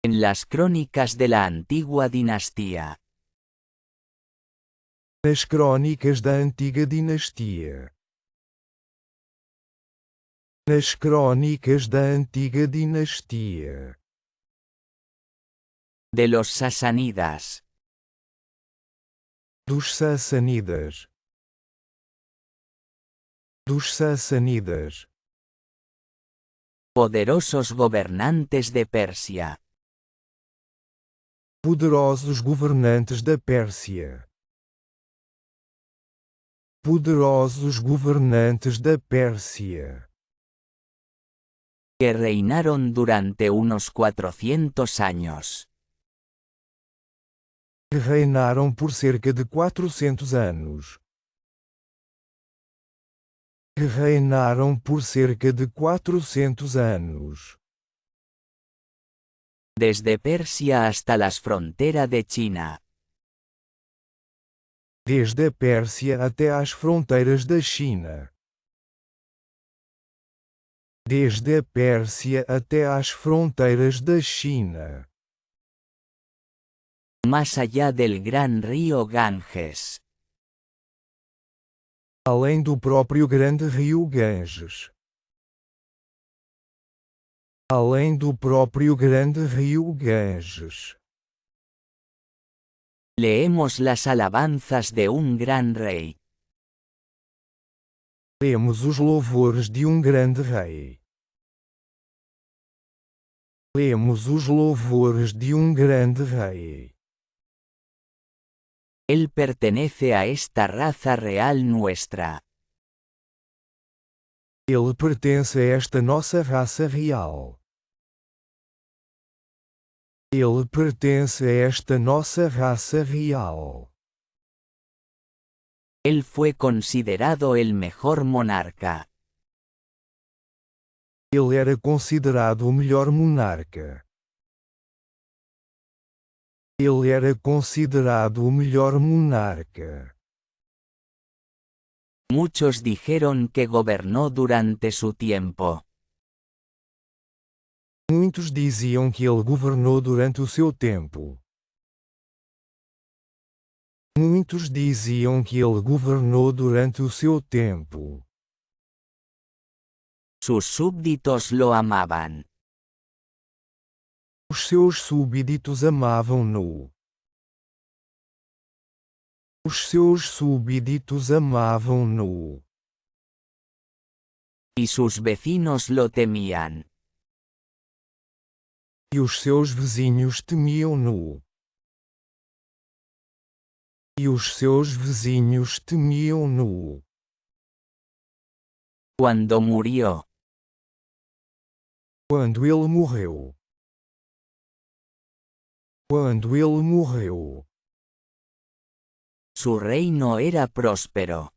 En las crónicas de la antigua dinastía. Nas crônicas da antiga dinastia. Nas crônicas da antiga dinastia. De los sasánidas. Dos sassânidas. Dos sassânidas. Poderosos gobernantes de Persia. Poderosos governantes da Pérsia. Poderosos governantes da Pérsia. Que reinaron durante unos 400 años. Que reinaram por cerca de 400 anos. Que reinaram por cerca de 400 anos. Desde Persia hasta las fronteras de China. Desde a Pérsia até às fronteiras da China. Desde a Pérsia até às fronteiras da China. Más allá del gran río Ganges. Além do próprio grande rio Ganges. Além do próprio grande rio Ganges. Leemos las alabanzas de un gran rey. Lemos os louvores de grande rei. Lemos os louvores de grande rei. Él pertenece a esta raza real nuestra. Ele pertence a esta nossa raça real. Ele pertence a esta nossa raça real. Él fue considerado el mejor monarca. Ele era considerado o melhor monarca. Ele era considerado o melhor monarca. Muchos dijeron que gobernó durante su tiempo. Muitos diziam que ele governou durante o seu tempo. Muitos diziam que ele governou durante o seu tempo. Sus súbditos lo amaban. Os seus súbditos amavam-no. Os seus súbditos amavam-no. Y sus vecinos lo temían. E os seus vizinhos temiam-no. E os seus vizinhos temiam-no. Cuando murió. Quando ele morreu. Quando ele morreu. Su reino era próspero.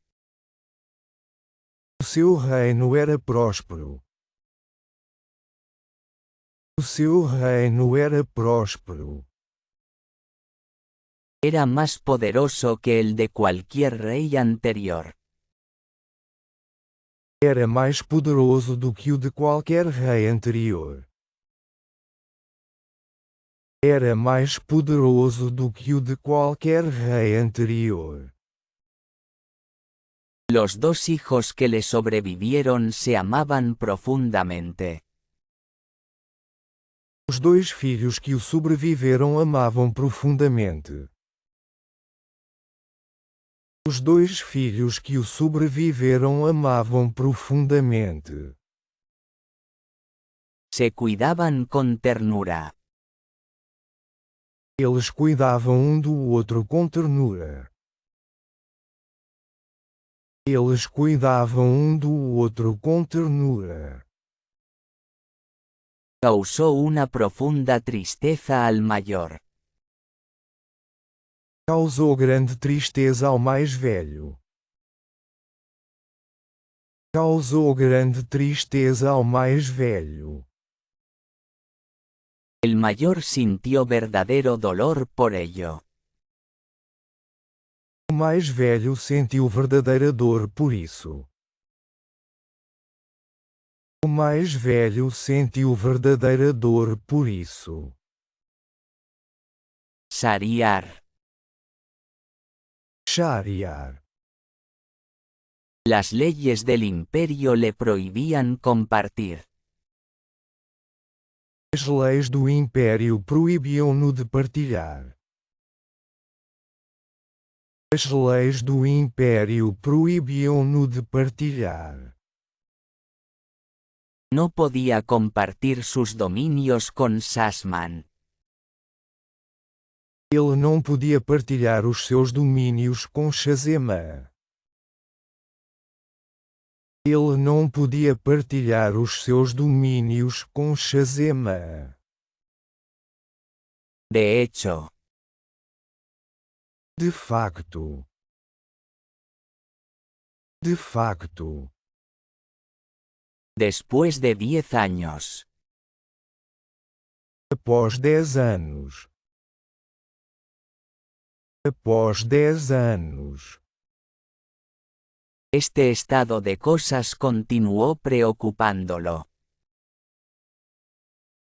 O seu reino era próspero. O seu reino era próspero. Era más poderoso que el de cualquier rey anterior. Era mais poderoso do que o de qualquer rei anterior. Era mais poderoso do que o de qualquer rei anterior. Los dos hijos que le sobrevivieron se amaban profundamente. Os dois filhos que o sobreviveram amavam profundamente. Os dois filhos que o sobreviveram amavam profundamente. Se cuidaban con ternura. Eles cuidavam um do outro com ternura. Eles cuidavam um do outro com ternura. Causó una profunda tristeza al mayor. Causou grande tristeza ao mais velho. Causou grande tristeza ao mais velho. El mayor sintió verdadero dolor por ello. O mais velho sentiu verdadeira dor por isso. O mais velho sentiu verdadeira dor por isso. Shariar. Shariar. Las leyes del imperio le prohibían compartir. As leis do Império proibiam-no de partilhar. As leis do Império proibiam-no de partilhar. No podía compartir sus dominios con Sasman. Ele não podia partilhar os seus domínios com Shazema. Ele não podia partilhar os seus domínios com Shazema. De hecho, De facto. De facto. después de 10 años, Após 10 anos. Após 10 anos. este estado de cosas continuó preocupándolo.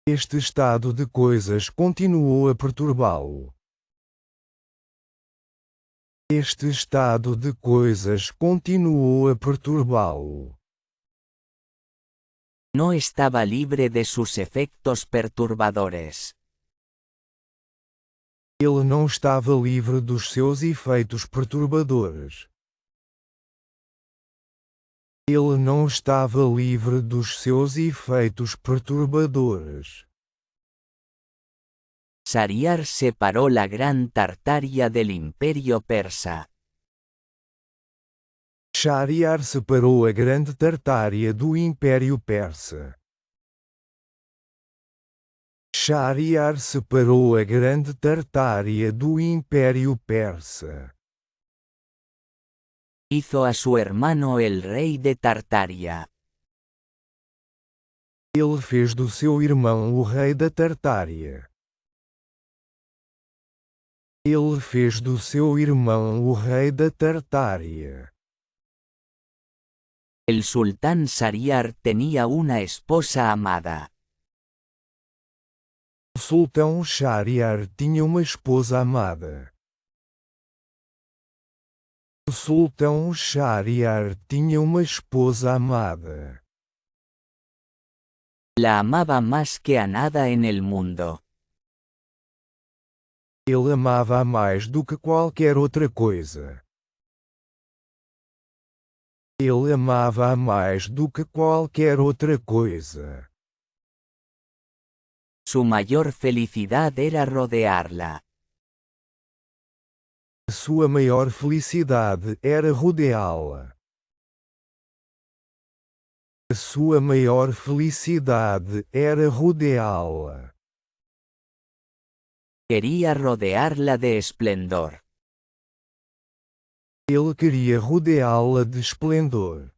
Este estado de coisas continuou a perturbá-lo. Este estado de coisas continuou a perturbá-lo. No estaba libre de sus efectos perturbadores. Ele não estava livre dos seus efeitos perturbadores. Ele não estava livre dos seus efeitos perturbadores. Shariar separó la gran Tartaria del imperio persa. Shariar separou a grande Tartária do Império Persa. Shariar separou a grande Tartária do Império Persa. Hizo a su hermano el rey de Tartaria. Ele fez do seu irmão o rei da Tartária. Ele fez do seu irmão o rei da Tartária. El sultán Shariar tenía una esposa amada. O sultão Shariar tinha uma esposa amada. O sultão Shariar tinha uma esposa amada. La amaba más que a nada en el mundo. Ele amava-a mais do que qualquer outra coisa. Ele amava-a mais do que qualquer outra coisa. Su mayor felicidad era rodearla. A sua maior felicidade era rodeá-la. A sua maior felicidade era rodeá-la. Quería rodearla de esplendor. Ele queria rodeá-la de esplendor.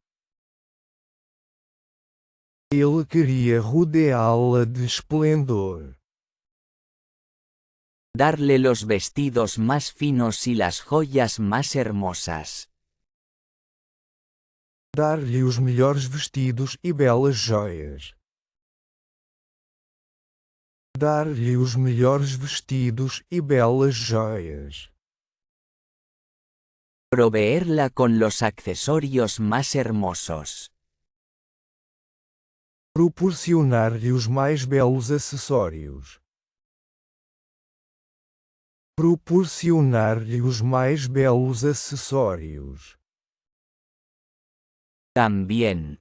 Ele queria rodeá-la de esplendor. Darle los vestidos más finos y las joyas más hermosas. Dar-lhe os melhores vestidos e belas joias. Dar-lhe os melhores vestidos e belas joias. Proveerla con los accesorios más hermosos. Proporcionar-lhe os mais belos acessórios. Proporcionar-lhe os mais belos acessórios. También.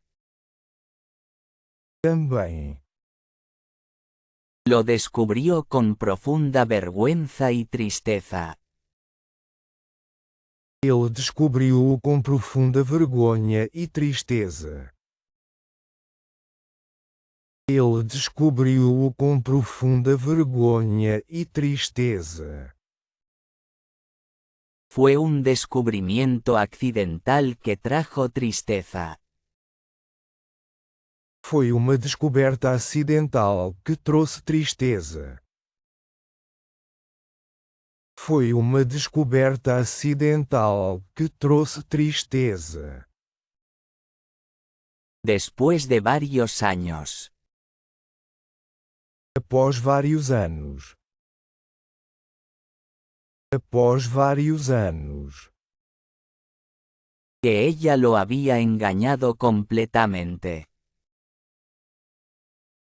Também. Lo descubrió con profunda vergüenza y tristeza. Ele descobriu-o com profunda vergonha e tristeza. Ele descobriu-o com profunda vergonha e tristeza. Fue un descubrimiento accidental que trajo tristeza. Foi uma descoberta acidental que trouxe tristeza. Foi uma descoberta acidental que trouxe tristeza. Después de varios años. Após vários anos. Após vários anos. Que ella lo había engañado completamente.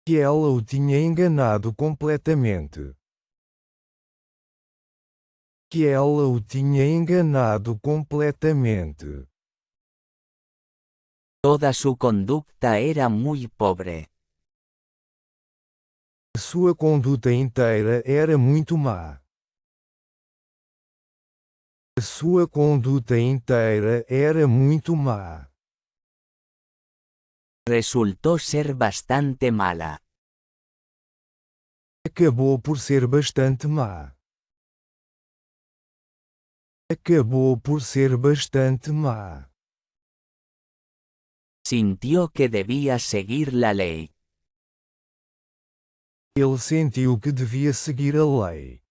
Que ela o tinha enganado completamente. Que ela o tinha enganado completamente. Toda su conducta era muy pobre. Sua conduta inteira era muito má. Sua conduta inteira era muito má. Resultó ser bastante mala. Acabou por ser bastante má. Acabou por ser bastante má. Sintió que debía seguir la ley. Ele sentiu que devia seguir a lei.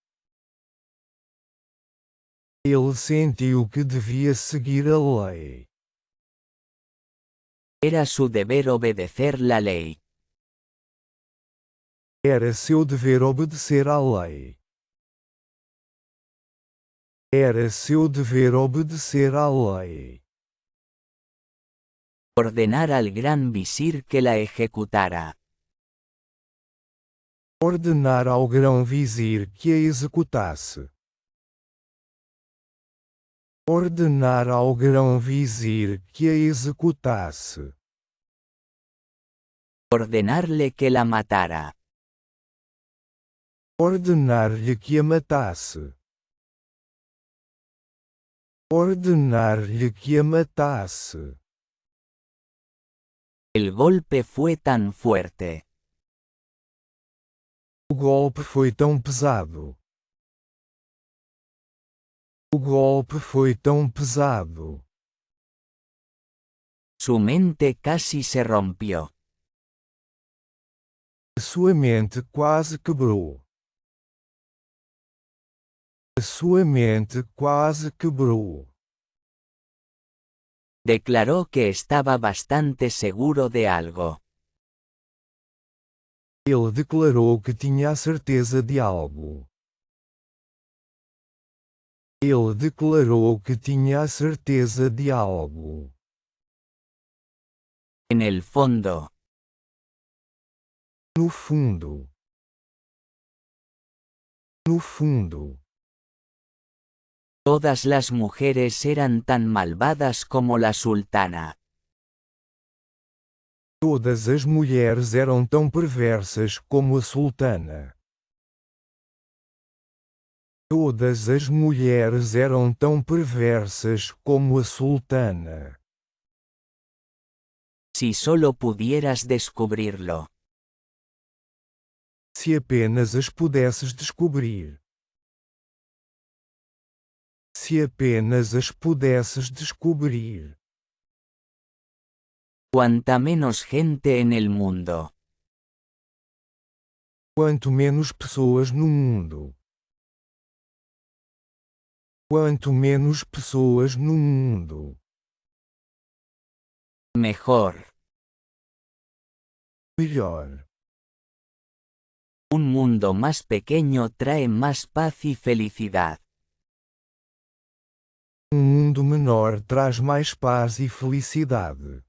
Ele sentiu que devia seguir a lei. Era su deber obedecer la ley. Era seu dever obedecer à lei. Era seu dever obedecer à lei. Ordenar al gran visir que la ejecutara. Ordenar ao grão-vizir que a executasse. Ordenar ao grão-vizir que a executasse. Ordenarle que la matara. Ordenar-lhe que a matasse. Ordenar-lhe que a matasse. El golpe fue tan fuerte. O golpe foi tão pesado. O golpe foi tão pesado. Su mente casi se rompió. Sua mente quase quebrou. Sua mente quase quebrou. Declaró que estaba bastante seguro de algo. Ele declarou que tinha a certeza de algo. Ele declarou que tinha a certeza de algo. En el fondo, No fundo. No fundo. todas las mujeres eran tan malvadas como la sultana. Todas as mulheres eram tão perversas como a sultana. Todas as mulheres eram tão perversas como a sultana. Si solo pudieras descubrirlo. Se apenas as pudesses descobrir. Se apenas as pudesses descobrir. Cuanta menos gente en el mundo. Quanto menos pessoas no mundo. Quanto menos pessoas no mundo. Mejor. Melhor. Un mundo más pequeño trae más paz y felicidad. Mundo menor traz mais paz e felicidade.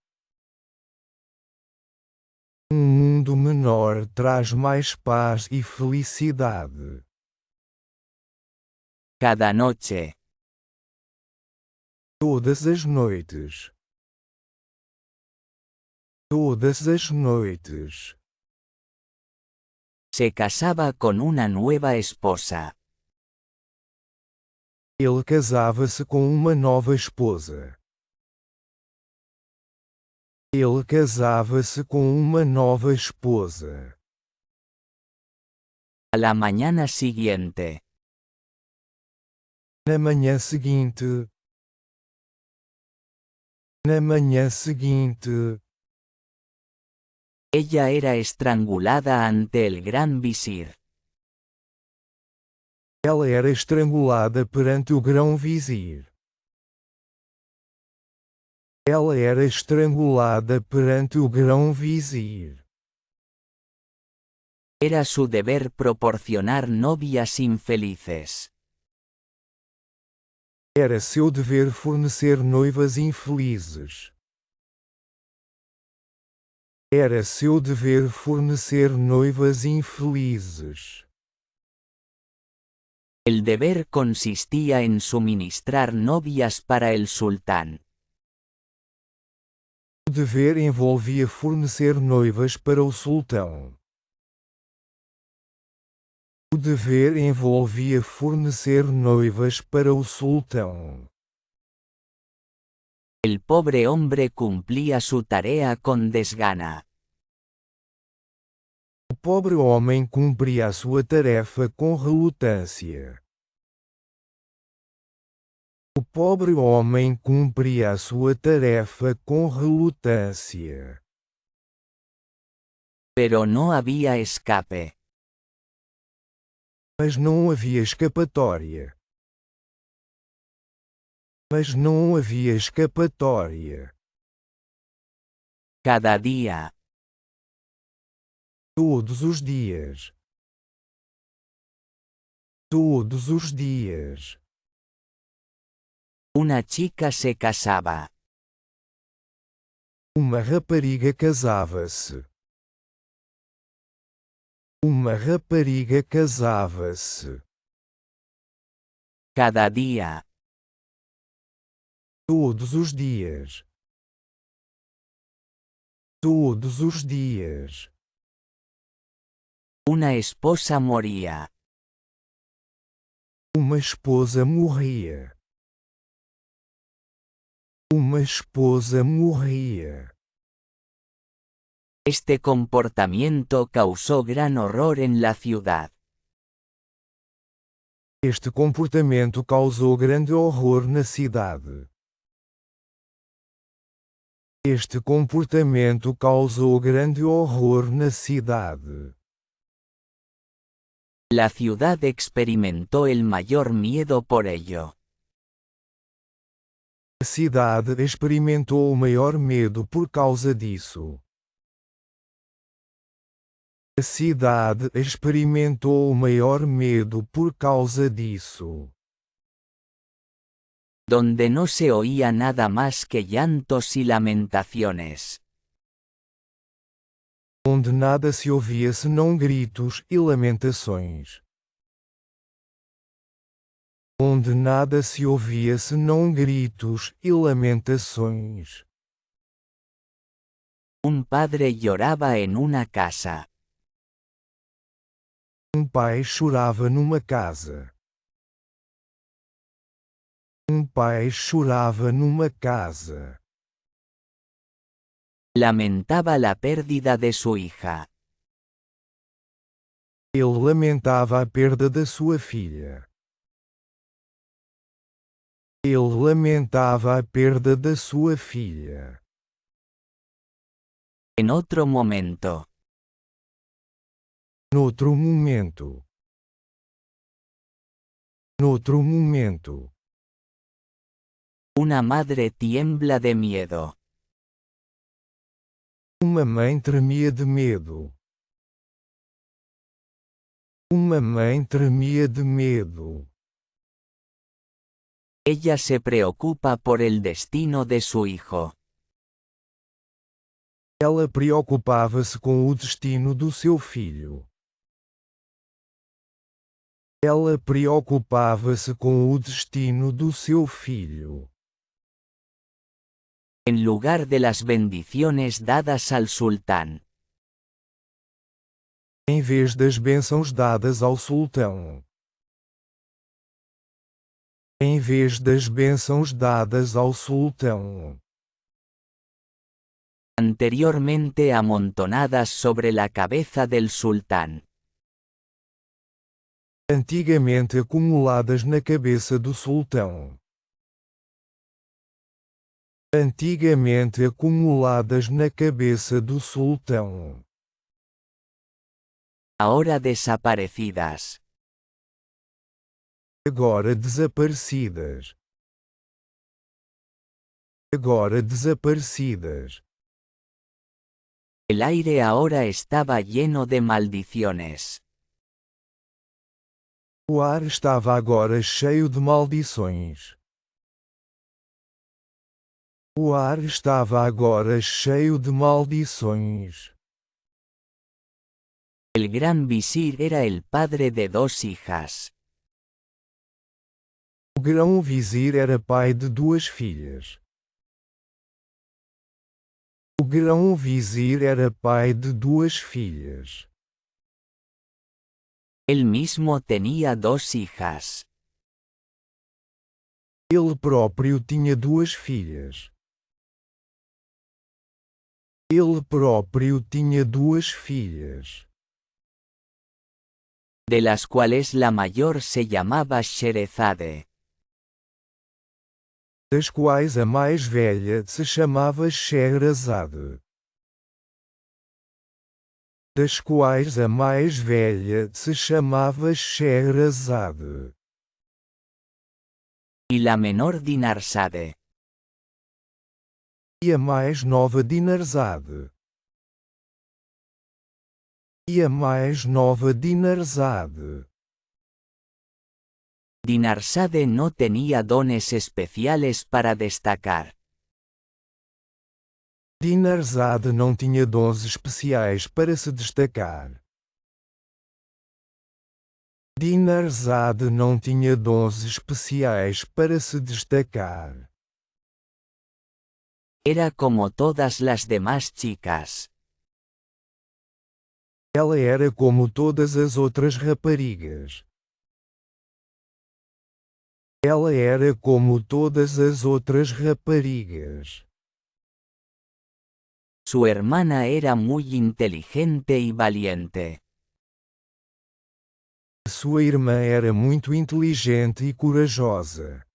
Mundo menor traz mais paz e felicidade. Cada noche. Todas as noites. Todas as noites. Se casaba con una nueva esposa. Ele casava-se com uma nova esposa. Ele casava-se com uma nova esposa. A la mañana siguiente. Na manhã seguinte. Na manhã seguinte. Ella era estrangulada ante el gran visir. Ela era estrangulada perante o grão-vizir. Ela era estrangulada perante o grão-vizir. Era su deber proporcionar novias infelices. Era seu dever fornecer noivas infelizes. Era seu dever fornecer noivas infelizes. El deber consistía en suministrar novias para el sultán. O dever envolvia fornecer noivas para o sultão. O dever envolvia fornecer noivas para o sultão. El pobre hombre cumplía su tarea con desgana. O pobre homem cumpria a sua tarefa com relutância. O pobre homem cumpria a sua tarefa com relutância. Pero no había escape. Mas não havia escapatória. Mas não havia escapatória. Cada día. Todos os dias. Todos os dias. Una chica se casaba. Uma rapariga casava-se. Uma rapariga casava-se. Cada día. Todos os dias. Todos os dias. Una esposa moría. Uma esposa morria. Uma esposa morria. Este comportamiento causó gran horror en la ciudad. Este comportamento causou grande horror na cidade. Este comportamento causou grande horror na cidade. La ciudad experimentó el mayor miedo por ello. A cidade experimentou o maior medo por causa disso. A cidade experimentou o maior medo por causa disso. Donde no se oía nada más que llantos y lamentaciones. Onde nada se ouvia senão gritos e lamentações. Onde nada se ouvia senão gritos e lamentações. Un padre lloraba en una casa. Um pai chorava numa casa. Um pai chorava numa casa. Lamentaba la pérdida de su hija. Ele lamentava a perda da sua filha. Ele lamentava a perda da sua filha. En otro momento. Noutro momento. Noutro momento. Una madre tiembla de miedo. Uma mãe tremia de medo. Uma mãe tremia de medo. Ella se preocupa por el destino de su hijo. Ela preocupava-se com o destino do seu filho. Ela preocupava-se com o destino do seu filho. En lugar de las bendiciones dadas al sultán. Em vez das bênçãos dadas ao sultão. Em vez das bênçãos dadas ao sultão. Anteriormente amontonadas sobre la cabeza del sultán. Antigamente acumuladas na cabeça do sultão. Antigamente acumuladas na cabeça do sultão. Ahora desaparecidas. Agora desaparecidas. Agora desaparecidas. El aire ahora estaba lleno de maldiciones. O ar estava agora cheio de maldições. O ar estava agora cheio de maldições. El gran visir era el padre de dos hijas. O grão-vizir era pai de duas filhas. O grão-vizir era pai de duas filhas. Él mismo tenía dos hijas. Ele próprio tinha duas filhas. Ele próprio tinha duas filhas, De las cuales la mayor se llamaba Sherezade. das quais a mais velha se chamava Sherazade. Das quais a mais velha se chamava Sherazade. Y la menor Dinarzade. E a mais nova Dinarzade. E a mais nova Dinarzade. Dinarzade no tenía dones especiales para destacar. Dinarzade não tinha dons especiais para se destacar. Dinarzade não tinha dons especiais para se destacar. Era como todas las demás chicas. Ela era como todas as outras raparigas. Ela era como todas as outras raparigas. Su hermana era muy inteligente y valiente. Sua irmã era muito inteligente e corajosa.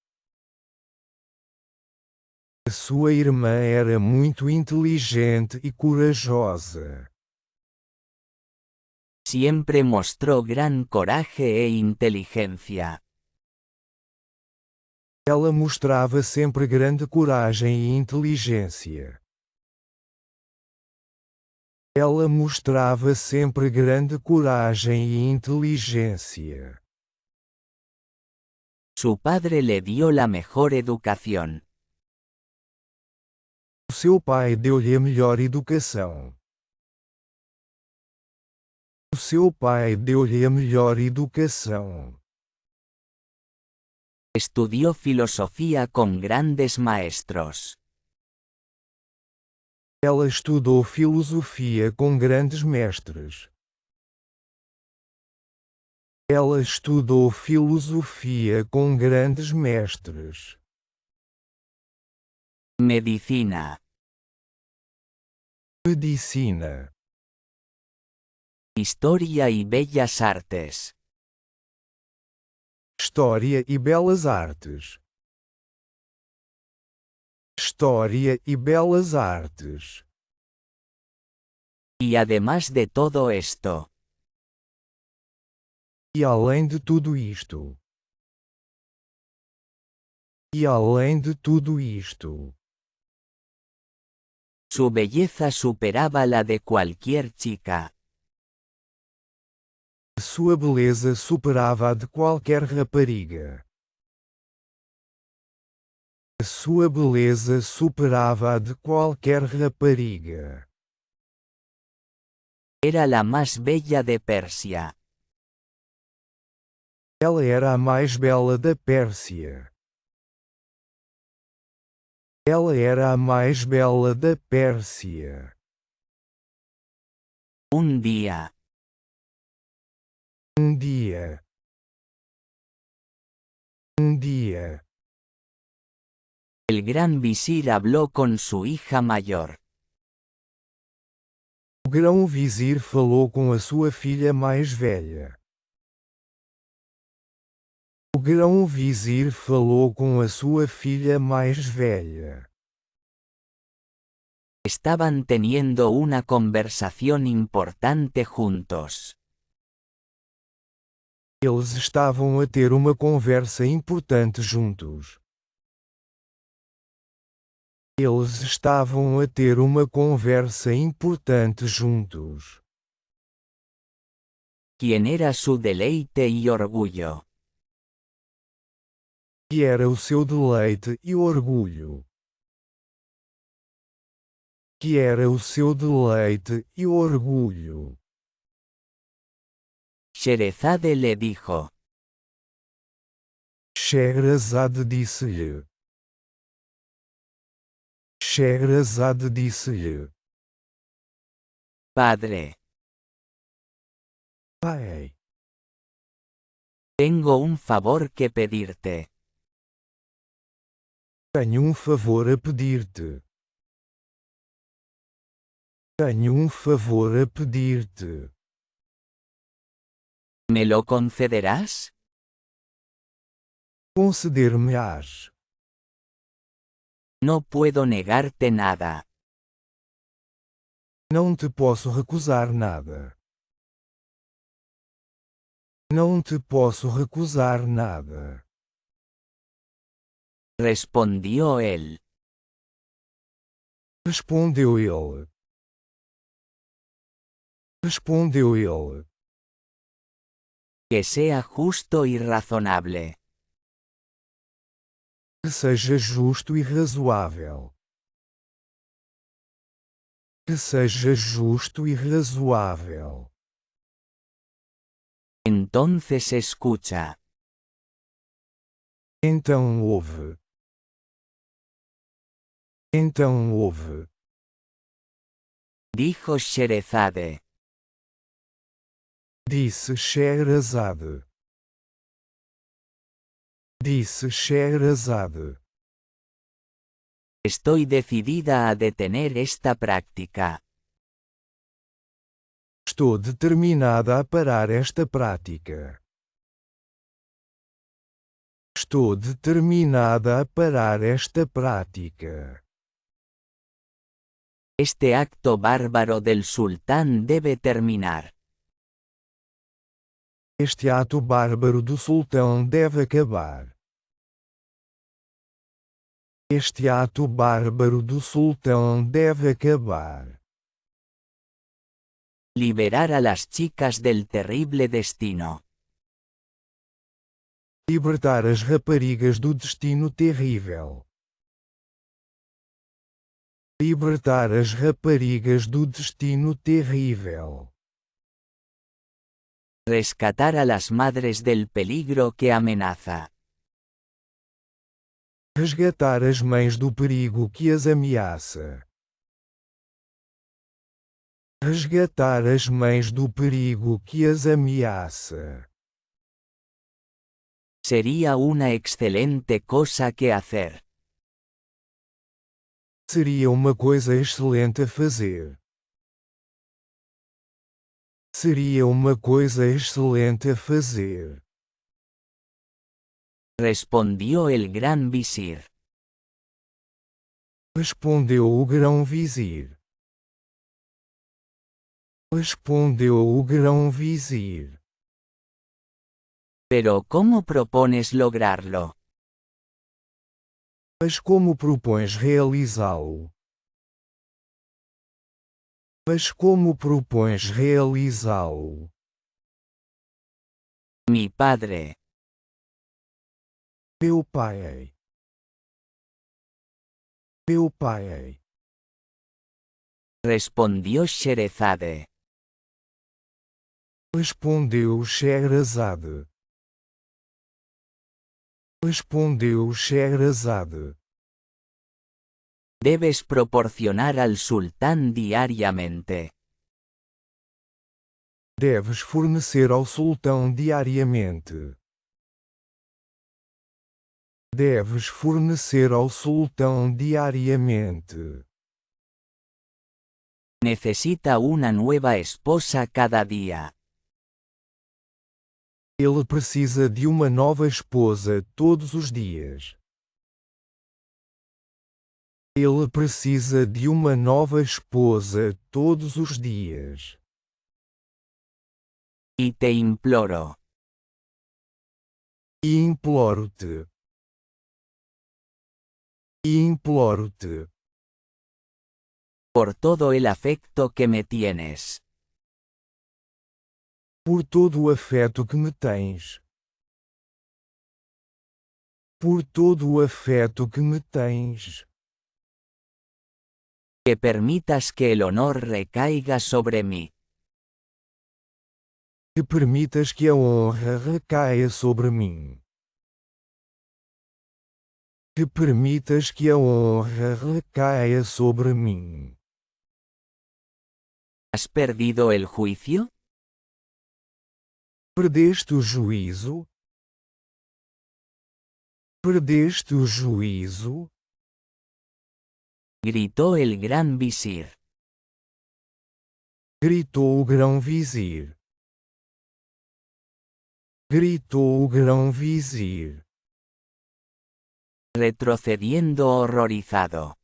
Sua irmã era muito inteligente e corajosa. Siempre mostró gran coraje e inteligencia. Ela mostrava sempre grande coragem e inteligência. Ela mostrava sempre grande coragem e inteligência. Su padre le dio la mejor educación. O seu pai deu-lhe a melhor educação. O seu pai deu-lhe a melhor educação. Estudió filosofía con grandes maestros. Ela estudou filosofia com grandes mestres. Ela estudou filosofia com grandes mestres. Medicina. Medicina. Historia y bellas artes. História e belas artes. História e belas artes. Y además de todo esto, E além de tudo isto. E além de tudo isto. su belleza superaba la de cualquier chica. Sua beleza superava a de qualquer rapariga. Sua beleza superava a de qualquer rapariga. Era la más bella de Persia. Ela era a mais bela da Pérsia. Ela era a mais bela da Pérsia. Un día, Um dia. Um dia. el gran visir habló con su hija mayor. O grão-vizir falou com a sua filha mais velha. O grão-vizir falou com a sua filha mais velha. Estaban teniendo una conversación importante juntos. Eles estavam a ter uma conversa importante juntos. Eles estavam a ter uma conversa importante juntos. ¿Quién era su deleite y orgullo? Que era o seu deleite e orgulho. que era o seu deleite e orgulho. Sherezade le dijo. Scheherazade disse-lhe. Scheherazade disse-lhe. Padre, Pai, tengo un favor que pedirte. tenho favor a pedir-te. Tenho favor a pedir-te. ¿Me lo concederás? Conceder-me-ás. No puedo negarte nada. Não te posso recusar nada. Não te posso recusar nada. Respondió él. Respondeu ele. Respondeu ele. Que sea justo y razonable. Que seja justo e razoável. Que seja justo e razoável. Entonces escucha. Então ouve. Então ouve. Dijo Sherezade. Disse Scheherazade. Disse Scheherazade. Estoy decidida a detener esta práctica. Estou determinada a parar esta prática. Estou determinada a parar esta prática. Este acto bárbaro del sultán debe terminar. Este ato bárbaro do sultão deve acabar. Este ato bárbaro do sultão deve acabar. Liberar a las chicas del terrible destino. Libertar as raparigas do destino terrível. Libertar as raparigas do destino terrível. Rescatar a las madres del peligro que amenaza. Resgatar as mães do perigo que as ameaça. Resgatar as mães do perigo que as ameaça. Sería una excelente cosa que hacer. Seria uma coisa excelente a fazer. Seria uma coisa excelente a fazer. Respondió el gran visir. Respondeu o grão-vizir. Respondeu o grão-vizir. Pero ¿cómo propones lograrlo? Mas como propões realizá-lo? Mas como propões realizá-lo? Mi padre. Meu pai. Meu pai. Respondió Sherezade. Respondeu Scheherazade. Respondeu Scheherazade. Debes proporcionar al sultán diariamente. Deves fornecer ao sultão diariamente. Deves fornecer ao sultão diariamente. Necesita una nueva esposa cada día. Ele precisa de uma nova esposa todos os dias. Ele precisa de uma nova esposa todos os dias. Y te imploro. E imploro-te. E imploro-te. Por todo el afecto que me tienes. Por todo o afeto que me tens. Por todo o afeto que me tens. Que permitas que el honor recaiga sobre mí. Que permitas que a honra recaia sobre mim. Que permitas que a honra recaia sobre mim. ¿Has perdido el juicio? Perdeste o juízo? Perdeste o juízo? Gritó el gran visir. Gritou o grão-vizir. Gritou o grão-vizir. Retrocediendo horrorizado.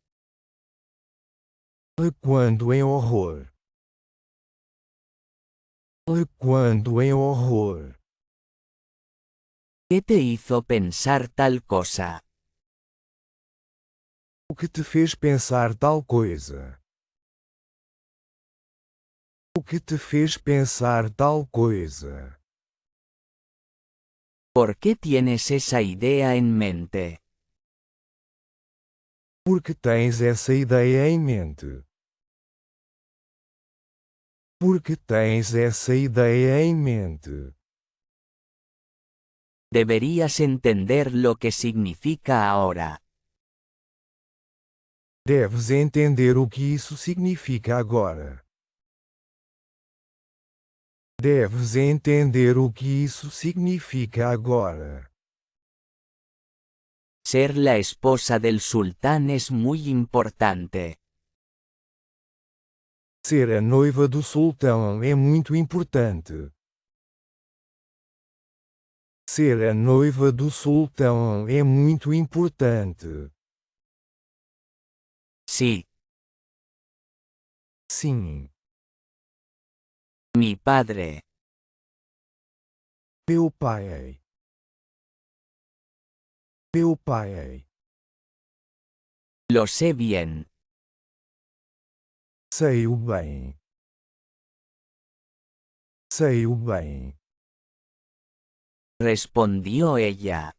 Recuando em horror. Recuando em horror. ¿Qué te hizo pensar tal cosa? O que te fez pensar tal coisa? O que te fez pensar tal coisa? ¿Por qué tienes esa idea en mente? Porque tens essa ideia em mente. Porque tens essa ideia em mente. Deberías entender lo que significa ahora. Deves entender o que isso significa agora. Deves entender o que isso significa agora. Ser la esposa del sultán es muy importante. Ser a noiva do sultão é muito importante. Ser a noiva do sultão é muito importante. Sí, Sim. mi padre. Meu pai. Meu pai. Lo sé bien. Sei o bem. Sei o bem. Respondió ella.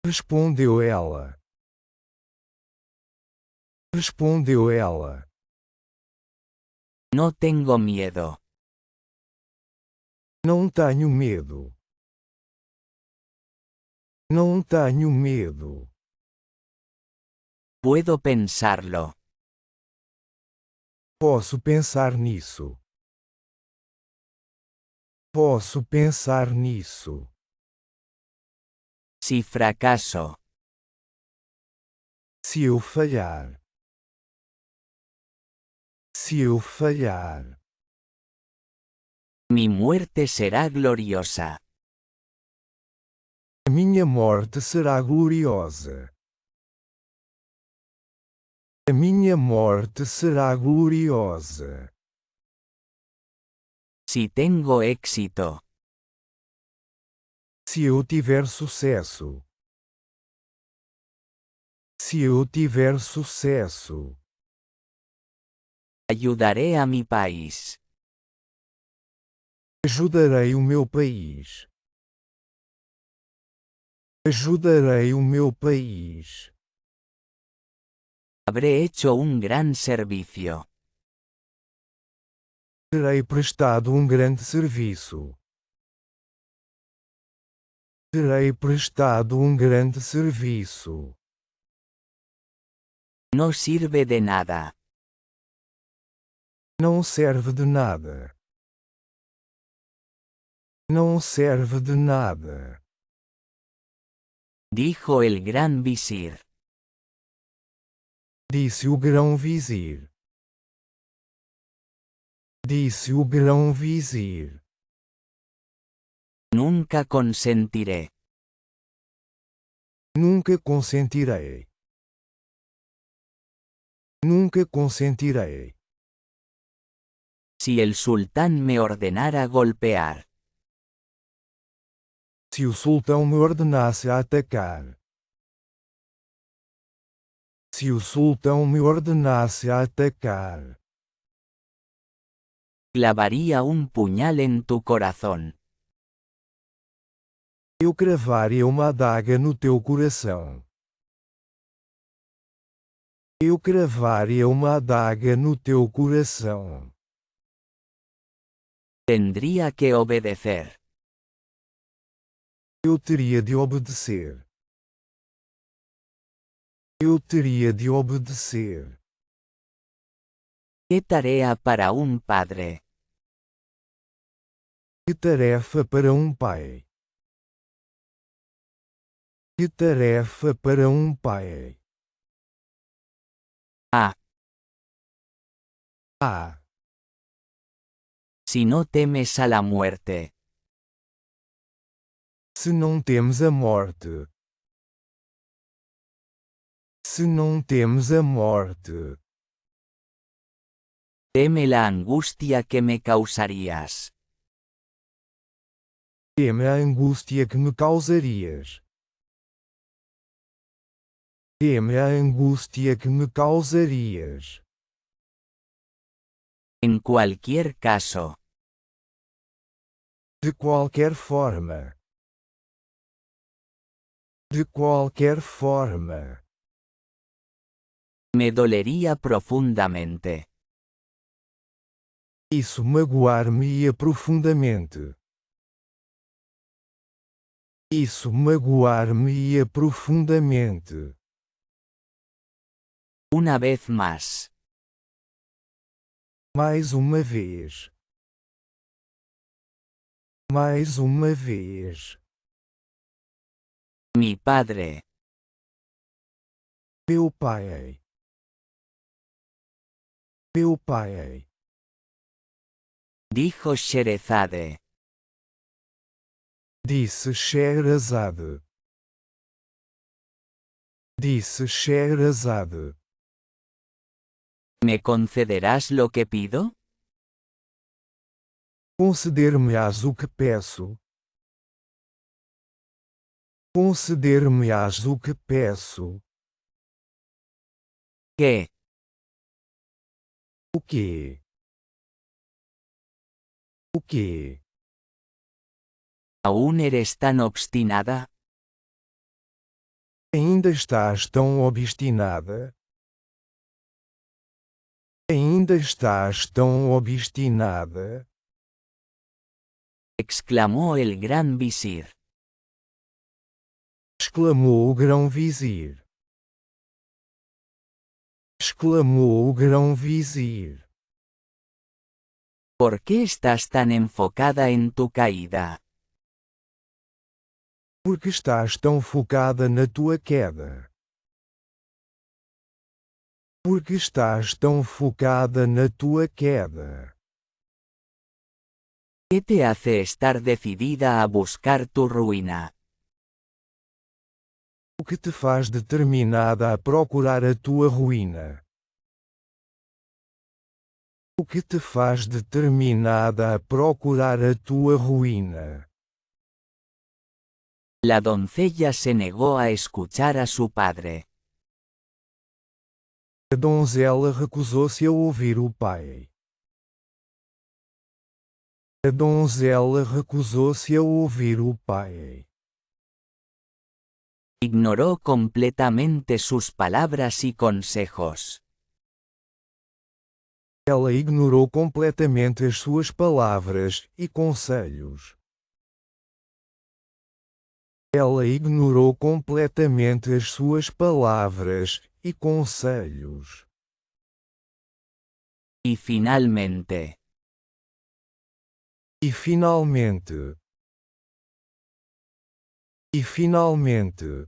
Respondeu ela. Respondeu ela. No tengo miedo. Não tenho medo. Não tenho medo. Puedo pensarlo. Posso pensar nisso. Posso pensar nisso. Si fracaso. Se eu falhar. Se eu falhar. Mi muerte será gloriosa. A minha morte será gloriosa. A minha morte será gloriosa. Si tengo éxito. Se eu tiver sucesso. Se eu tiver sucesso. Ayudaré a mi país. Ajudarei o meu país. Ajudarei o meu país. Habré hecho un gran servicio. Terei prestado grande serviço. Terei prestado grande serviço. No sirve de nada. Não serve de nada. Não serve de nada. Dijo el gran visir. Disse o grão-vizir. Disse o grão-vizir. Nunca consentiré. Nunca consentirei. Nunca consentirei. Si el sultán me ordenara golpear. Se o sultão me ordenasse atacar. Se o sultão me ordenasse atacar. Clavaría un puñal en tu corazón. Eu cravaria uma adaga no teu coração. Eu cravaria uma adaga no teu coração. Tendría que obedecer. Eu teria de obedecer. Eu teria de obedecer. ¿Qué tarea para un padre? Que tarefa para um pai. Que tarefa para um pai. Ah, Ah, si no temes a la muerte. se não temos a morte. Se não temos a morte. Teme la angustia que me causarías. Teme a angústia que me causarias. Teme a angústia que me causarias. En cualquier caso. De qualquer forma. De qualquer forma. Me dolería profundamente. Isso magoar-me-ia profundamente. Isso magoar-me-ia profundamente. Una vez más. Mais uma vez. Mais uma vez. Mi padre. Meu pai. Meu pai. Dijo Sherezade. Disse Sherazade. Disse Sherazade. ¿Me concederás lo que pido? Conceder-me-ás o que peço. Conceder-me-ás o que peço. ¿Qué? O quê? O quê? ¿Aún eres tan obstinada? Ainda estás tão obstinada? Ainda estás tão obstinada? Exclamó el gran visir. Exclamou o grão-vizir. Exclamou o grão-vizir. ¿Por qué estás tan enfocada en tu caída? Porque estás tão focada na tua queda? Porque estás tão focada na tua queda? ¿Qué te hace estar decidida a buscar tu ruina? O que te faz determinada a procurar a tua ruína? O que te faz determinada a procurar a tua ruína? La doncella se negó a escuchar a su padre. A donzela recusou-se a ouvir o pai. A donzela recusou-se a ouvir o pai. Ignoró completamente sus palabras y consejos. Ela ignorou completamente as suas palavras e conselhos. Ela ignorou completamente as suas palavras e conselhos. Y finalmente. E finalmente. E finalmente.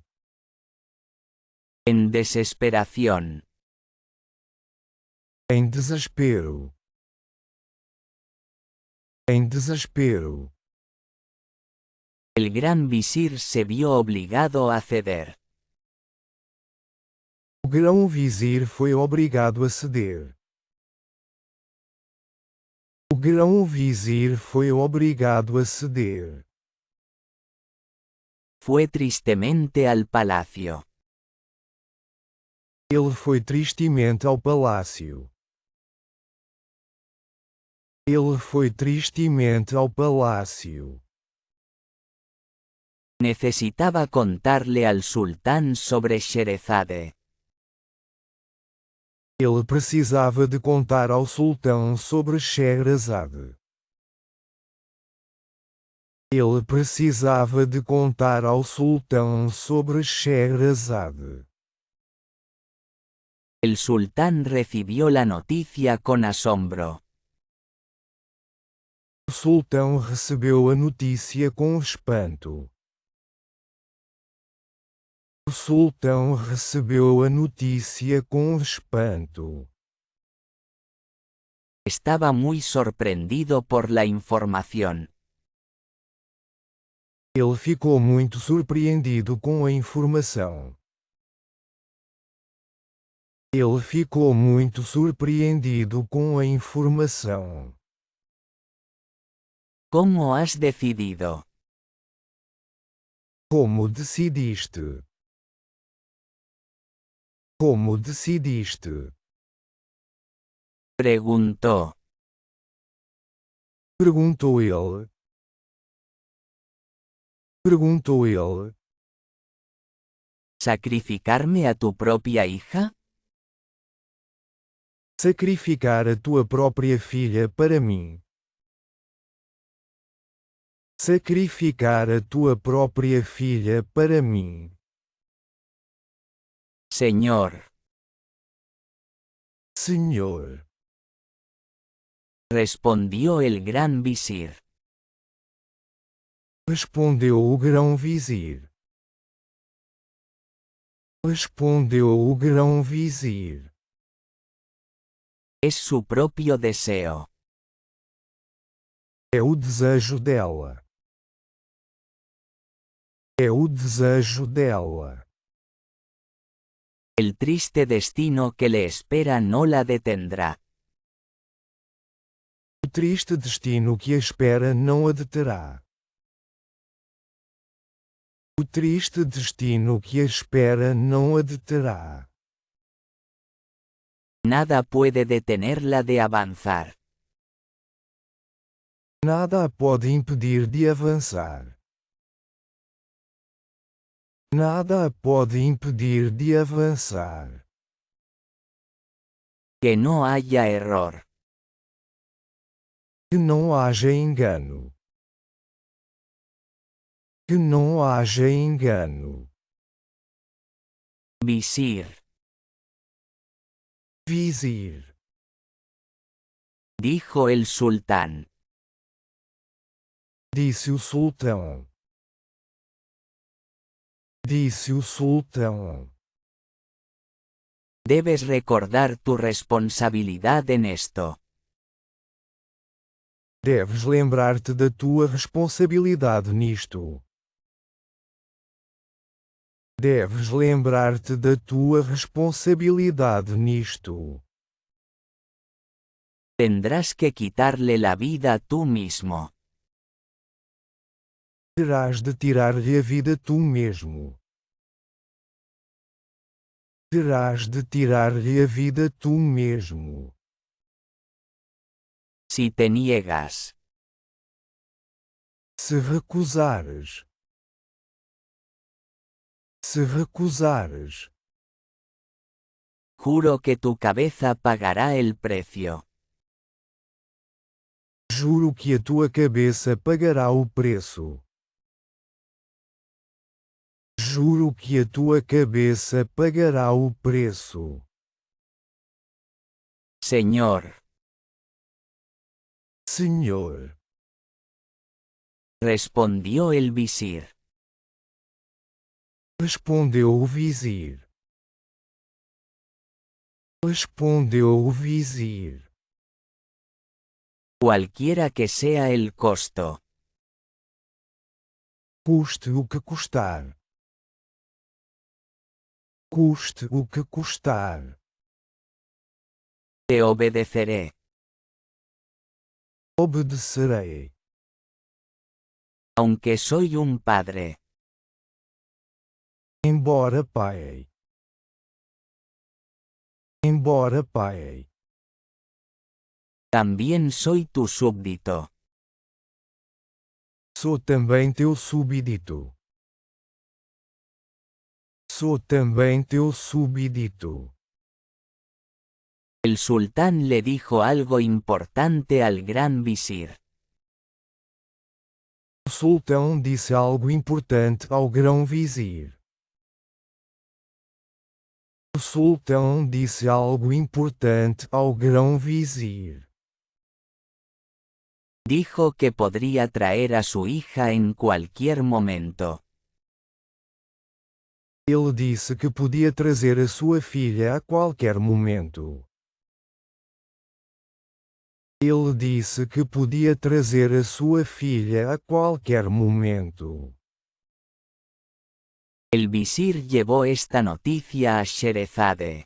En desesperación. Em desespero. Em desespero. El gran visir se vio obligado a ceder. O grão-vizir foi obrigado a ceder. O grão-vizir foi obrigado a ceder. Fue tristemente al palacio. Ele foi tristemente ao palácio. Ele foi tristemente ao palácio. Necesitaba contarle al sultán sobre Sherezade. Ele precisava de contar ao sultão sobre Scheherazade. Ele precisava de contar ao sultão sobre Scheherazade. El sultán recibió la noticia con asombro. O sultão recebeu a notícia com espanto. O sultão recebeu a notícia com espanto. Estaba muy sorprendido por la información. Ele ficou muito surpreendido com a informação. Ele ficou muito surpreendido com a informação. ¿Cómo has decidido? Como decidiste? Como decidiste? Preguntó. Perguntou ele. Perguntou ele. ¿Sacrificarme a tu propia hija? Sacrificar a tua própria filha para mim. Sacrificar a tua própria filha para mim. Señor. Senhor. Respondió el gran visir. Respondeu o grão-vizir. Respondeu o grão-vizir. Es su propio deseo. É o desejo dela. É o desejo dela. El triste destino que le espera no la detendrá. O triste destino que a espera não a deterá. O triste destino que a espera não a deterá. Nada puede detenerla de avanzar. Nada a pode impedir de avançar. Nada a pode impedir de avançar. Que no haya error. Que não haja engano. Que não haja engano. Visir. Vizir. Dijo el sultán. Disse o sultão. Disse o sultão. Debes recordar tu responsabilidad en esto. Deves lembrar-te da tua responsabilidade nisto. Deves lembrar-te da tua responsabilidade nisto. Tendrás que quitarle la vida tú mismo. Terás de tirar-lhe a vida tu mesmo. Terás de tirar-lhe a vida tu mesmo. Si te niegas. Se recusares. Se recusares. Juro que tu cabeza pagará el precio. Juro que a tua cabeça pagará o preço. Juro que a tua cabeça pagará o preço. Señor. Senhor. Respondió el visir. Respondeu o vizir. Respondeu o vizir. Cualquiera que sea el costo. Custe o que custar. Custe o que custar. Te obedeceré. Obedecerei. Aunque soy un padre. Embora pai. Embora pai. También soy tu súbdito. Sou também teu súbdito. Sou também teu súbdito. El sultán le dijo algo importante al gran visir. O sultão disse algo importante ao grão-vizir. O sultão disse algo importante ao grão-vizir. Dijo que podría traer a su hija en cualquier momento. Ele disse que podia trazer a sua filha a qualquer momento. Ele disse que podia trazer a sua filha a qualquer momento. El visir llevó esta noticia a Sherezade.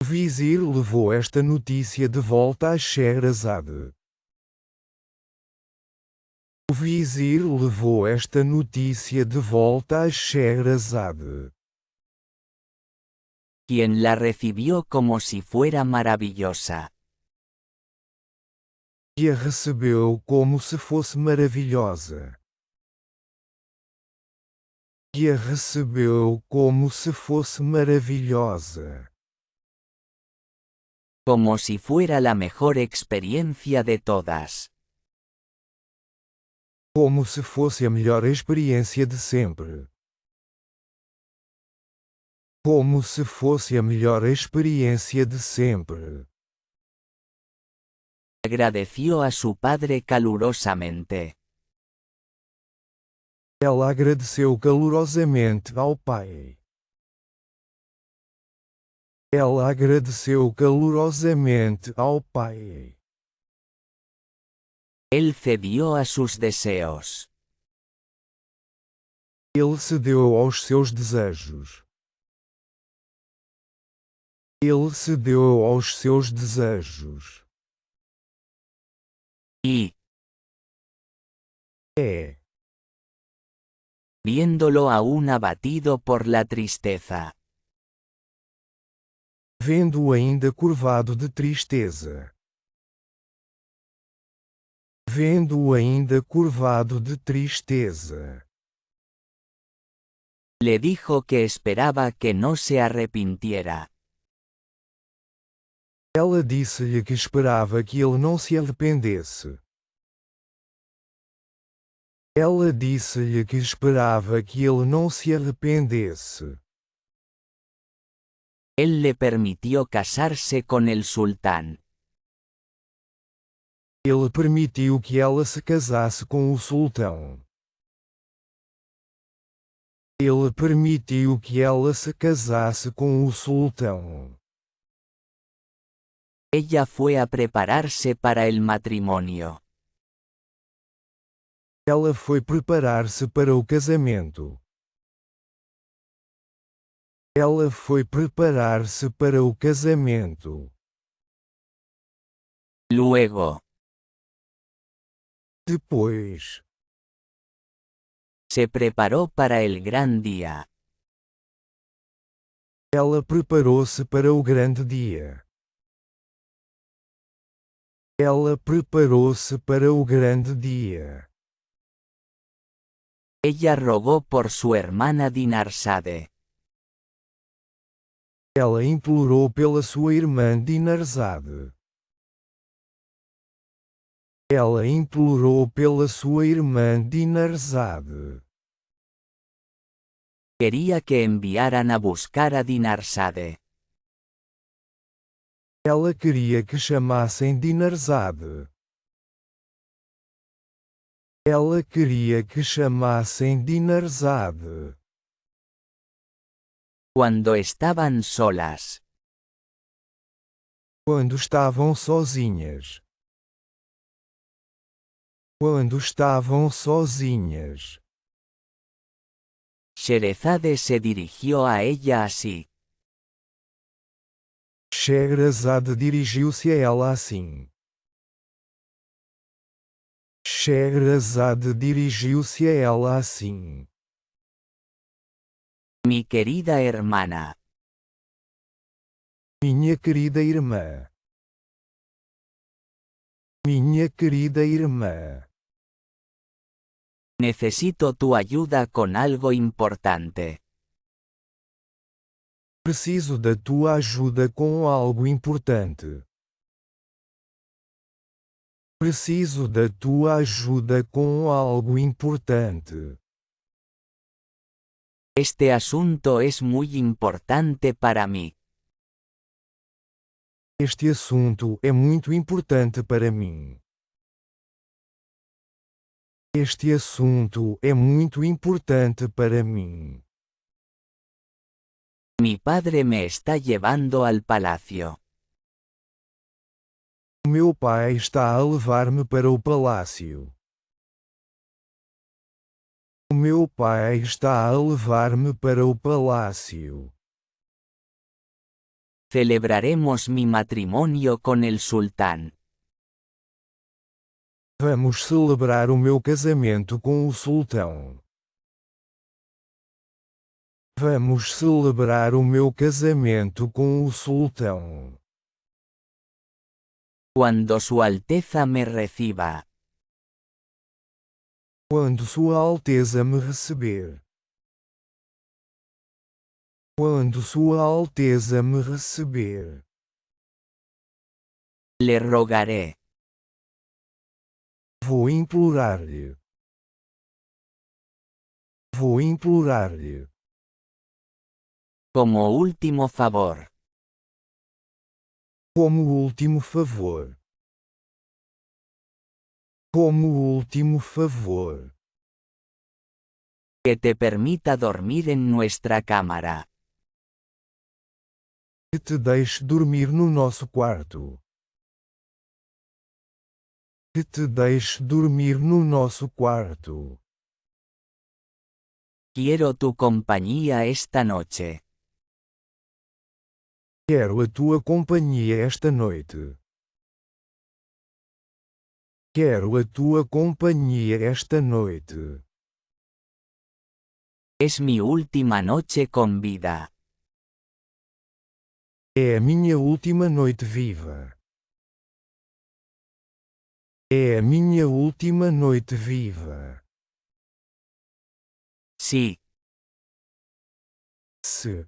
O vizir levou esta notícia de volta a Scheherazade. O vizir levou esta notícia de volta a Scheherazade, quien la recibió como si fuera maravillosa. e a recebeu como se fosse maravilhosa. E a recebeu como se fosse maravilhosa. Como si fuera la mejor experiencia de todas. Como se fosse a melhor experiência de sempre. Como se fosse a melhor experiência de sempre. Agradeció a su padre calurosamente. Ela agradeceu calorosamente ao pai. Ela agradeceu calorosamente ao pai. Él cedió a sus deseos. Ele cedeu aos seus desejos. Ele cedeu aos seus desejos. Y, viéndolo aún abatido por la tristeza, vendo-o ainda curvado de tristeza. Vendo-o ainda curvado de tristeza. le dijo que esperaba que no se arrepintiera. Ela disse-lhe que esperava que ele não se arrependesse. Ela disse-lhe que esperava que ele não se arrependesse. Él le permitió casarse con el sultán. Ele permitiu que ela se casasse com o sultão. Ele permitiu que ela se casasse com o sultão. Ella fue a prepararse para el matrimonio. Ela foi preparar-se para o casamento. Ela foi preparar-se para o casamento. Luego, Depois, se preparó para el gran día. ela preparou-se para o grande dia. Ela preparou-se para o grande dia. Ella rogó por su hermana Dinarsade. Ela implorou pela sua irmã Dinarzade. Ela implorou pela sua irmã Dinarzade. Quería que enviaran a buscar a Dinarsade. Ela queria que chamassem Dinarzade. Ela queria que chamassem Dinarzade. Cuando estaban solas, Quando estavam sozinhas. Quando estavam sozinhas. Sherezade se dirigió a ella así. Scheherazade dirigiu-se a ela assim. Scheherazade dirigiu-se a ela assim. Mi querida hermana, Minha querida irmã. Minha querida irmã. necesito tu ayuda con algo importante. Preciso da tua ajuda com algo importante. Preciso da tua ajuda com algo importante. Este asunto es muy importante para mí. Este assunto é muito importante para mim. Este assunto é muito importante para mim. Mi padre me está llevando al palacio. Meu pai está a levar-me para o palácio. Meu pai está a levar-me para o palácio. Celebraremos mi matrimonio con el sultán. Vamos celebrar o meu casamento com o sultão. Vamos celebrar o meu casamento com o sultão. Cuando Su Alteza me reciba. Quando Sua Alteza me receber. Quando Sua Alteza me receber. Le rogaré. Vou implorar-lhe. Vou implorar-lhe. Como último favor. Como último favor. Como último favor. Que te permita dormir en nuestra cámara. Que te deixe dormir no nosso quarto. Que te deixe dormir no nosso quarto. Quiero tu compañía esta noche. Quero a tua companhia esta noite. Quero a tua companhia esta noite. Es mi última noche con vida. É a minha última noite viva. É a minha última noite viva. Sí, Se,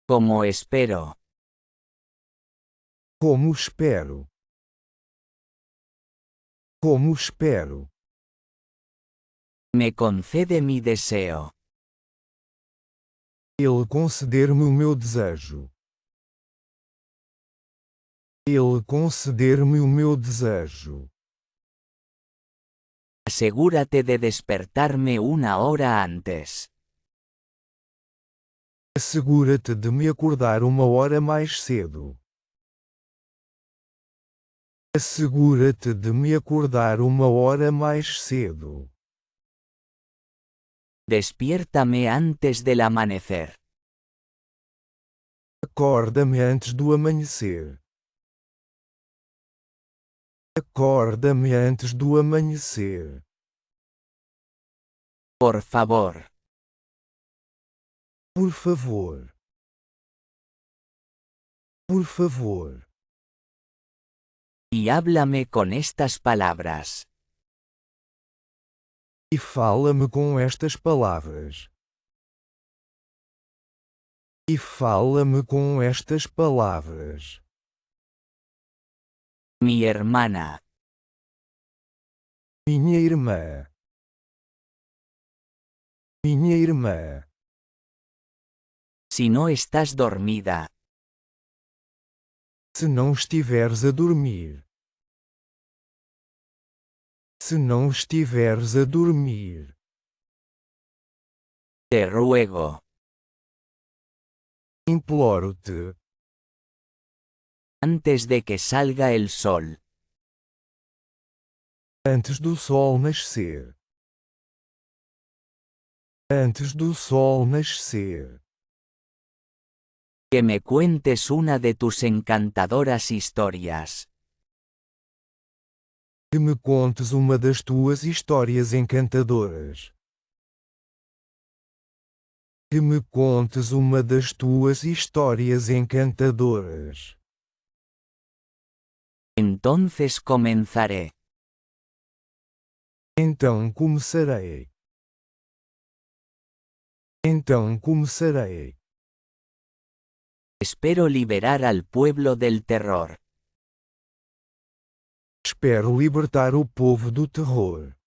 como espero. como espero. Como espero. Me concede mi deseo. Ele conceder-me o meu desejo. Ele conceder-me o meu desejo. Asegúrate de despertarme una hora antes. Assegura-te de me acordar uma hora mais cedo. Assegura-te de me acordar uma hora mais cedo. Despiértame antes del amanecer. Acorda-me antes do amanhecer. Acorda-me antes do amanhecer. Por favor. Por favor. Por favor. Y háblame con estas palabras. E fala-me com estas palavras. E fala-me com estas palavras. Mi hermana. Minha irmã. Minha irmã. Si no estás dormida. Se não estiveres a dormir. Se não estiveres a dormir. Te ruego. Imploro-te. Antes de que salga el sol. Antes do sol nascer. Antes do sol nascer. Que me cuentes una de tus encantadoras historias. Que me contes uma das tuas histórias encantadoras. Que me contes uma das tuas histórias encantadoras. Entonces comenzaré. Então começarei. Então começarei. Espero liberar al pueblo del terror. Espero libertar o povo do terror.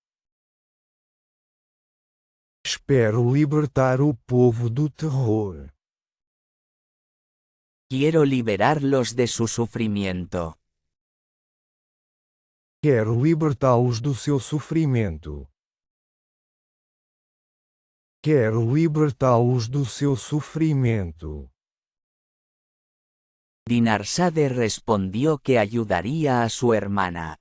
Espero libertar o povo do terror. Quiero liberarlos de su sufrimiento. Quero libertá-los do seu sofrimento. Quero libertá-los do seu sofrimento. Dinarsade respondió que ayudaría a su hermana.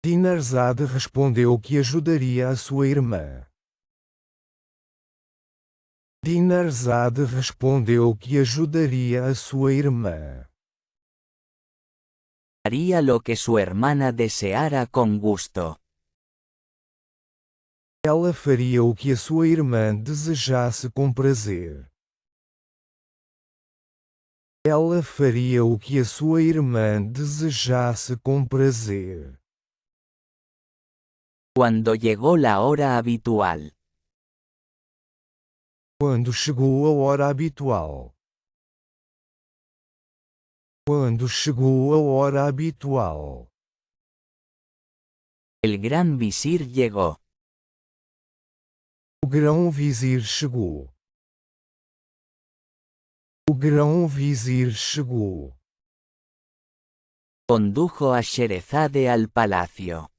Dinarzade respondeu que ajudaria a sua irmã. Dinarzade respondeu que ajudaria a sua irmã. Haría lo que su hermana deseara con gusto. Ela faria o que a sua irmã desejasse com prazer. Ela faria o que a sua irmã desejasse com prazer. Cuando llegó la hora habitual. Quando chegou a hora habitual. Quando chegou a hora habitual. El gran visir llegó. O grão-vizir chegou. O grão-vizir chegou. Condujo a Sherezade al palacio.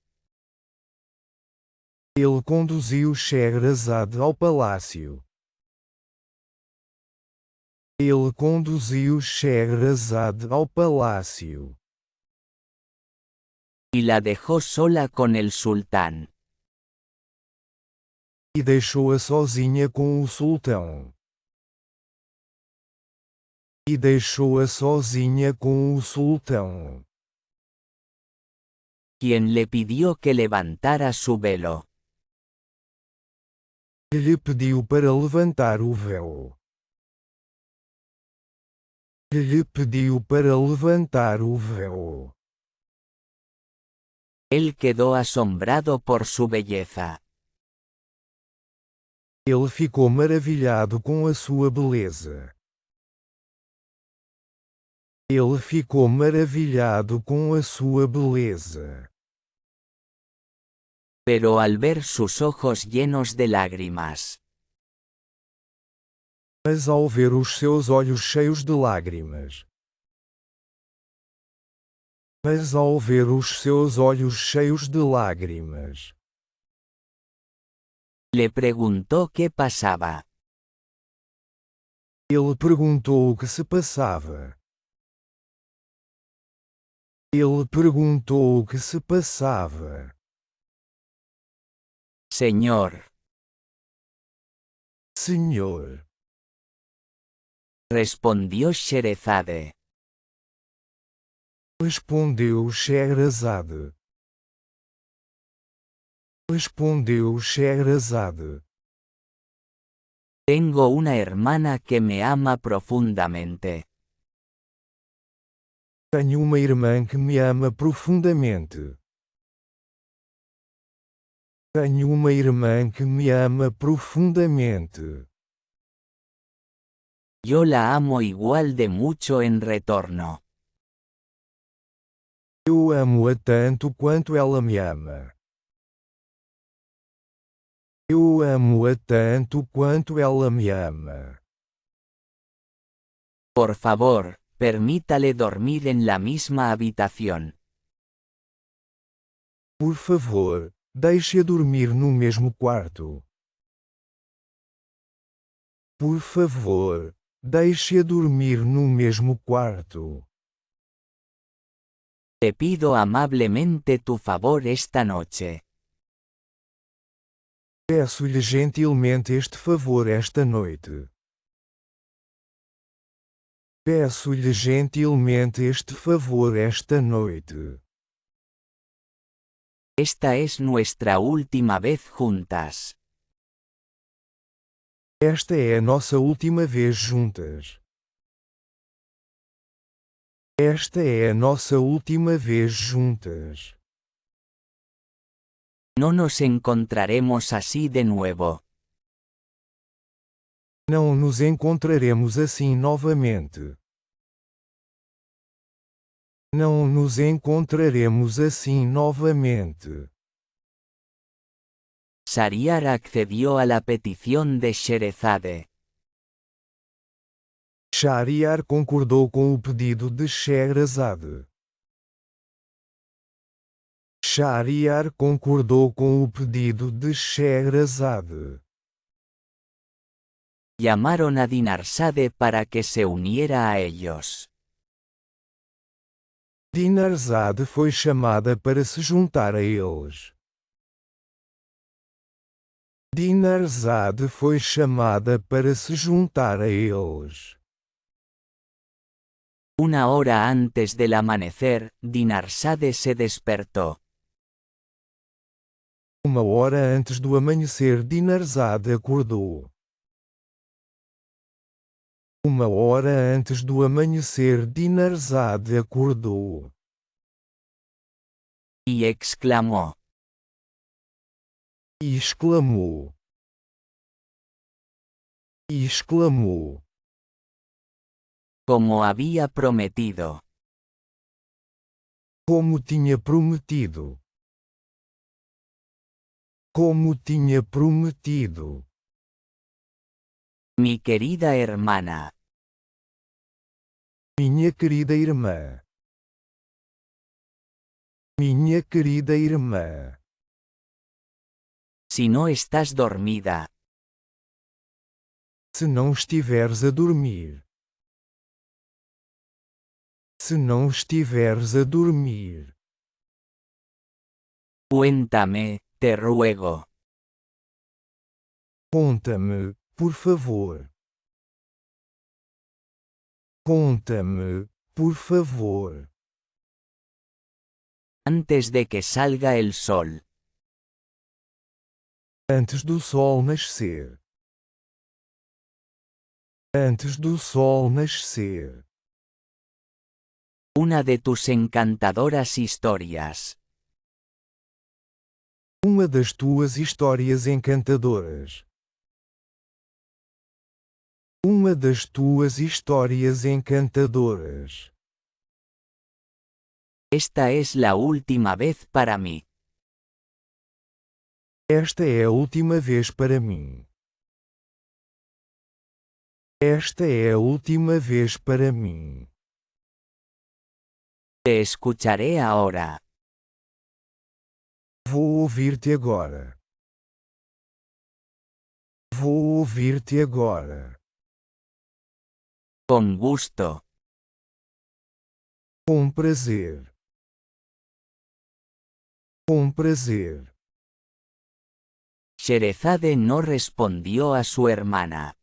Ele conduziu Shehrazad ao palácio. Ele conduziu Shehrazad ao palácio. Y la dejó sola con el sultán. E deixou-a sozinha com o sultão. E deixou-a sozinha com o sultão. Quien le pidió que levantara su velo. Que lhe pediu para levantar o véu. Que lhe pediu para levantar o véu. Él quedó asombrado por su belleza. Ele ficou maravilhado com a sua beleza. Ele ficou maravilhado com a sua beleza. Pero al ver sus ojos llenos de lágrimas. Mas ao ver os seus olhos cheios de lágrimas. Mas ao ver os seus olhos cheios de lágrimas. Le preguntó qué pasaba. Ele perguntou o que se passava. Ele perguntou o que se passava. Señor. Senhor. Respondió Sherezade. Respondeu Shehrazad. Respondeu Shehrazad. Tengo una hermana que me ama profundamente. Tenho uma irmã que me ama profundamente. Tenho uma irmã que me ama profundamente. Yo la amo igual de mucho en retorno. Eu amo-a tanto quanto ela me ama. Eu amo-a tanto quanto ela me ama. Por favor, permítale dormir en la misma habitación. Por favor, deixe-a dormir no mesmo quarto. Por favor, deixe-a dormir no mesmo quarto. Te pido amablemente tu favor esta noche. Peço-lhe gentilmente este favor esta noite. Peço-lhe gentilmente este favor esta noite. Esta es nuestra última vez juntas. Esta é a nossa última vez juntas. Esta é a nossa última vez juntas. No nos encontraremos así de nuevo. Não nos encontraremos assim novamente. Não nos encontraremos assim novamente. Shahryar accedió a la petición de Sherezade. Shahryar concordou com o pedido de Scheherazade. Shahryar concordou com o pedido de Scheherazade. Llamaron a Dinarzade para que se uniera a ellos. Dinarzade foi chamada para se juntar a eles. Dinarzade foi chamada para se juntar a eles. Una hora antes del amanecer, Dinarzade se despertó. Uma hora antes do amanhecer, Dinarzade acordou. Uma hora antes do amanhecer, Dinarzade acordou. Y exclamó: E exclamou. E exclamou. como había prometido. Como tinha prometido. Como tinha prometido. Mi querida hermana. Minha querida irmã. Minha querida irmã. Si no estás dormida, Se não estiveres a dormir. Se não estiveres a dormir. cuéntame, te ruego. Conta-me, por favor. Conta-me, por favor. Antes de que salga el sol. Antes do sol nascer. Antes do sol nascer. Una de tus encantadoras historias. Uma das tuas histórias encantadoras. Uma das tuas histórias encantadoras. Esta es la última vez para mí. Esta é a última vez para mim. Esta é a última vez para mim. Te escucharé ahora. Vou ouvir-te agora. Vou ouvir-te agora. Con gusto. Com prazer. Com prazer. Sherezade no respondió a su hermana.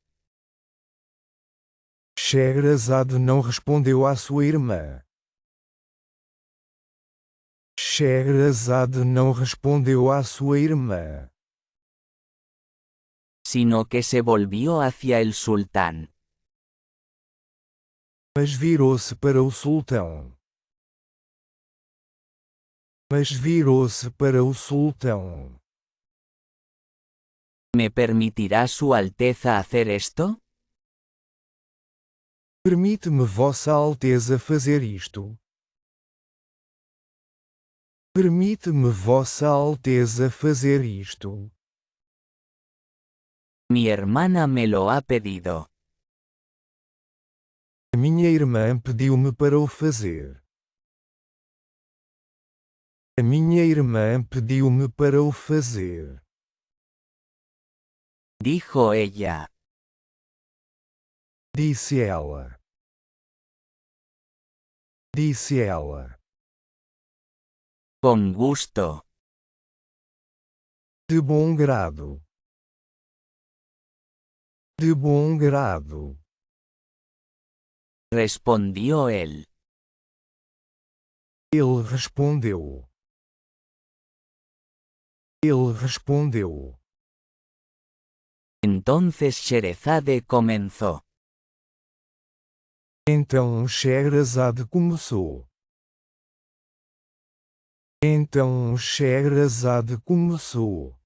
Scheherazade não respondeu à sua irmã. Scheherazade não respondeu à sua irmã. Sino que se volvió hacia el sultán. Mas virou-se para o sultão. Mas virou-se para o sultão. ¿Me permitirá su Alteza hacer esto? Permite-me Vossa Alteza fazer isto? Permite-me Vossa Alteza fazer isto? Mi hermana me lo ha pedido. A minha irmã pediu-me para o fazer. A minha irmã pediu-me para o fazer. Dijo ella. Disse ela. Disse ela. Con gusto. De bom grado. De bom grado. Respondió él. Ele respondeu. Ele respondeu. Entonces Sherezade comenzó. Então Scheherazade começou. Então Scheherazade começou.